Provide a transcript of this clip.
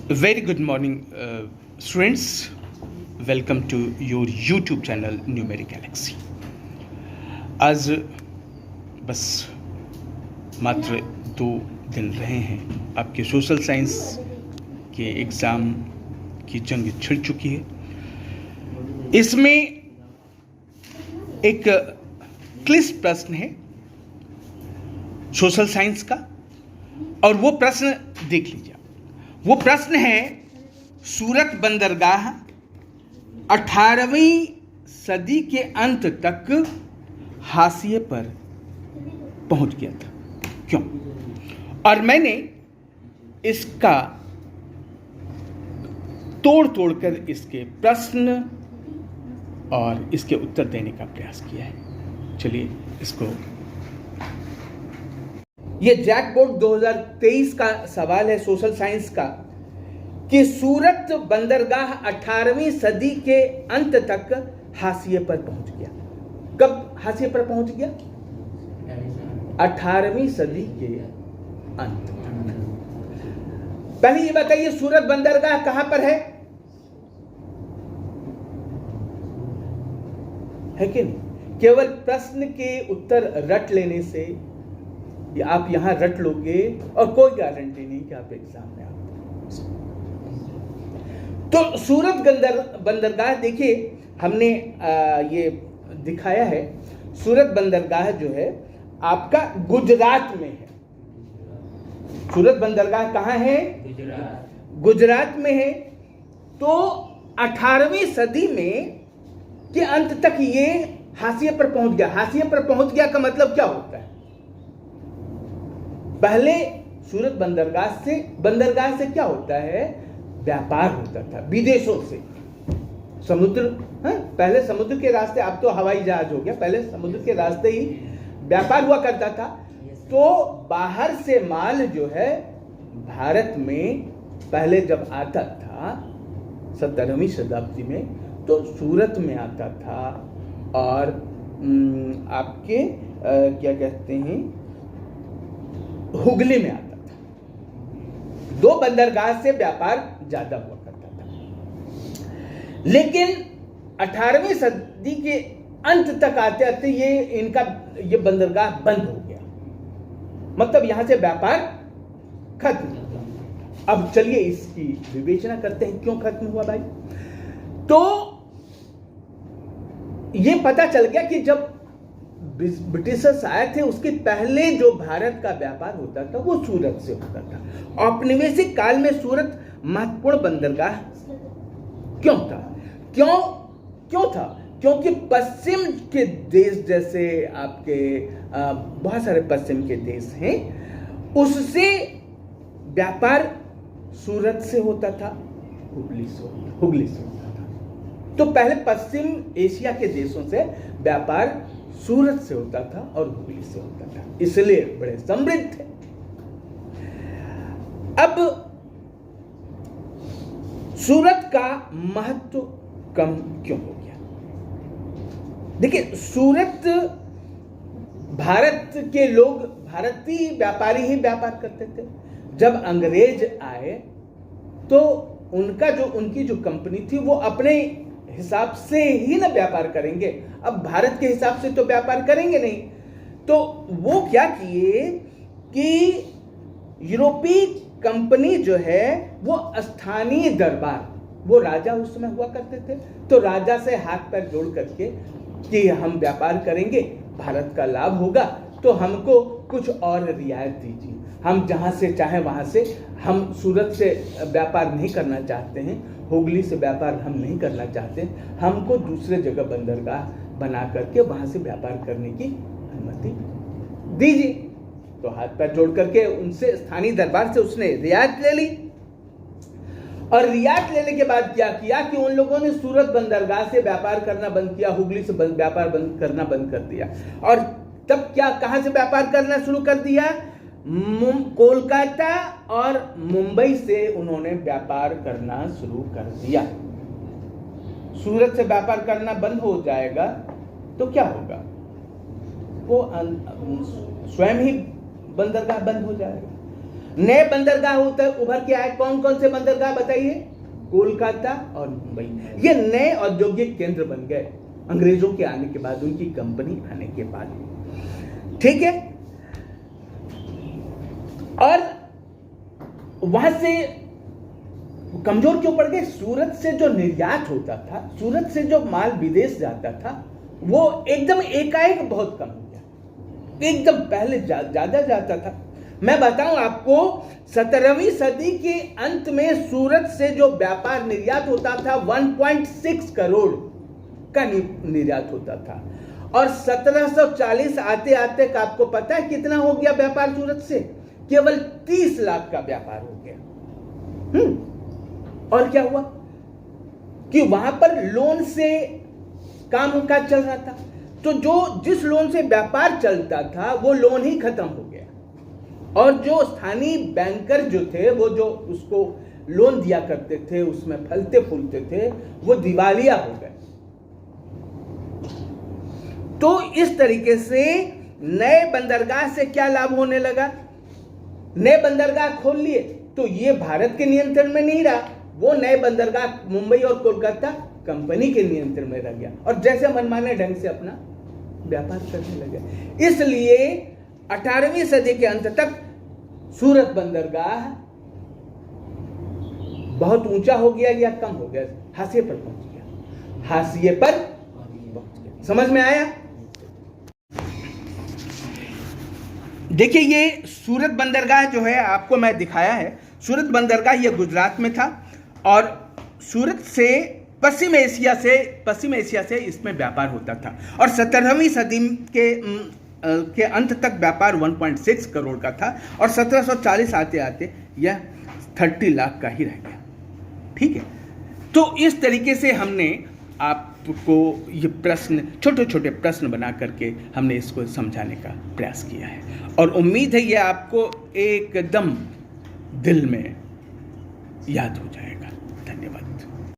Very good morning, students. Welcome to your YouTube channel numeric Galaxy. आज बस मात्र 2 दिन रहे हैं आपके सोशल साइंस के एग्ज़ाम की जंग छिड़ चुकी है। इसमें एक क्लिष्ट प्रश्न है सोशल साइंस का, और वो प्रश्न देख लीजिए। वो प्रश्न है, सूरत बंदरगाह 18वीं सदी के अंत तक हाशिए पर पहुंच गया था, क्यों? और मैंने इसका तोड़ कर इसके प्रश्न और इसके उत्तर देने का प्रयास किया है। चलिए इसको, ये जैक बोर्ड 2023 का सवाल है सोशल साइंस का कि सूरत बंदरगाह 18वीं सदी के अंत तक हाशिए पर पहुंच गया। कब हाशिए पर पहुंच गया? 18वीं सदी के अंत तक। पहले ये बताइए, सूरत बंदरगाह कहां पर है कि नहीं? केवल प्रश्न के उत्तर रट लेने से आप यहां रट लोगे और कोई गारंटी नहीं कि आप एग्जाम में आप। तो सूरत बंदरगाह देखिए, हमने ये दिखाया है। सूरत बंदरगाह जो है आपका गुजरात में है। सूरत बंदरगाह कहां है? गुजरात में है। तो 18वीं सदी में के अंत तक ये हाशिए पर पहुंच गया। हाशिए पर पहुंच गया का मतलब क्या होता है? पहले सूरत बंदरगाह से क्या होता है? व्यापार होता था विदेशों से। समुद्र, पहले समुद्र के रास्ते, अब तो हवाई जहाज हो गया, पहले समुद्र के रास्ते ही व्यापार हुआ करता था। तो बाहर से माल जो है भारत में पहले जब आता था 17वीं शताब्दी में, तो सूरत में आता था और आपके क्या कहते हैं, हुगली में आता था। 2 बंदरगाह से व्यापार ज्यादा हुआ करता था। लेकिन 18वीं सदी के अंत तक आते आते ये बंदरगाह बंद हो गया, मतलब यहां से व्यापार खत्म। अब चलिए इसकी विवेचना करते हैं, क्यों खत्म हुआ भाई। तो ये पता चल गया कि जब ब्रिटिशर्स आए थे, उसके पहले जो भारत का व्यापार होता था वो सूरत से होता था। औपनिवेशिक काल में सूरत महत्वपूर्ण बंदरगाह क्यों था? क्यों था? क्योंकि पश्चिम के देश, जैसे आपके बहुत सारे पश्चिम के देश हैं, उससे व्यापार सूरत से होता था, हुगली से होता था। तो पहले पश्चिम एशिया के देशों से व्यापार सूरत से होता था और हुगली से होता था, इसलिए बड़े समृद्ध थे। अब सूरत का महत्व कम क्यों हो गया? देखिए, सूरत, भारत के लोग, भारतीय व्यापारी ही व्यापार करते थे। जब अंग्रेज आए तो उनकी जो कंपनी थी वो अपने हिसाब से ही ना व्यापार करेंगे। अब भारत के हिसाब से तो व्यापार करेंगे नहीं। तो वो क्या किए कि यूरोपीय कंपनी जो है वो स्थानीय दरबार, वो राजा उस समय हुआ करते थे, तो राजा से हाथ पैर जोड़ करके कि हम व्यापार करेंगे, भारत का लाभ होगा, तो हमको कुछ और रियायत दीजिए। हम जहां से चाहे वहां से, हम सूरत से व्यापार नहीं करना चाहते हैं, हुगली से व्यापार हम नहीं करना चाहते, हमको दूसरे जगह बंदरगाह बना करके वहां से व्यापार करने की अनुमति दीजिए। तो हाथ पैर जोड़ करके उनसे, स्थानीय दरबार से उसने रियायत ले ली। और रियायत लेने के बाद क्या किया कि उन लोगों ने सूरत बंदरगाह से व्यापार करना बंद किया, हुगली से व्यापार करना बंद कर दिया। और तब क्या, कहां से व्यापार करना शुरू कर दिया? कोलकाता और मुंबई से उन्होंने व्यापार करना शुरू कर दिया। सूरत से व्यापार करना बंद हो जाएगा तो क्या होगा? वो स्वयं ही बंदरगाह बंद हो जाएगा। नए बंदरगाह उभर के आए। कौन कौन से बंदरगाह बताइए? कोलकाता और मुंबई। ये नए औद्योगिक केंद्र बन गए अंग्रेजों के आने के बाद, उनकी कंपनी आने के बाद। ठीक है, और वहां से कमजोर क्यों पड़ गए? सूरत से जो निर्यात होता था, सूरत से जो माल विदेश जाता था, वो एकदम एकाएक बहुत कम हो गया। एकदम पहले ज्यादा जाता था। मैं बताऊं आपको, 17वीं सदी के अंत में सूरत से जो व्यापार निर्यात होता था 1.6 करोड़ का निर्यात होता था, और 1740 आते आते का आपको पता है कितना हो गया व्यापार सूरत से? केवल 30 लाख का व्यापार हो गया। और क्या हुआ कि वहां पर लोन से काम उनका चल रहा था, तो जिस लोन से व्यापार चलता था वो लोन ही खत्म हो गया, और जो स्थानीय बैंकर जो थे, वो जो उसको लोन दिया करते थे, उसमें फलते फूलते थे, वो दिवालिया हो गए। तो इस तरीके से नए बंदरगाह से क्या लाभ होने लगा? नए बंदरगाह खोल लिए तो ये भारत के नियंत्रण में नहीं रहा, वो नए बंदरगाह मुंबई और कोलकाता कंपनी के नियंत्रण में रह गया, और जैसे मनमाने ढंग से अपना व्यापार करने लगे। इसलिए 18वीं सदी के अंत तक सूरत बंदरगाह बहुत ऊंचा हो गया या कम हो गया? हाशिए पर पहुंच गया, हाशिए पर पहुंच गया। समझ में आया? देखिए, ये सूरत बंदरगाह जो है आपको मैं दिखाया है। सूरत बंदरगाह ये गुजरात में था, और सूरत से पश्चिम एशिया से इसमें व्यापार होता था, और 17वीं सदी के अंत तक व्यापार 1.6 करोड़ का था, और 1740 आते आते यह 30 लाख का ही रह गया। ठीक है, तो इस तरीके से हमने आपको ये प्रश्न, छोटे छोटे प्रश्न बना करके हमने इसको समझाने का प्रयास किया है, और उम्मीद है ये आपको एकदम दिल में याद हो जाए।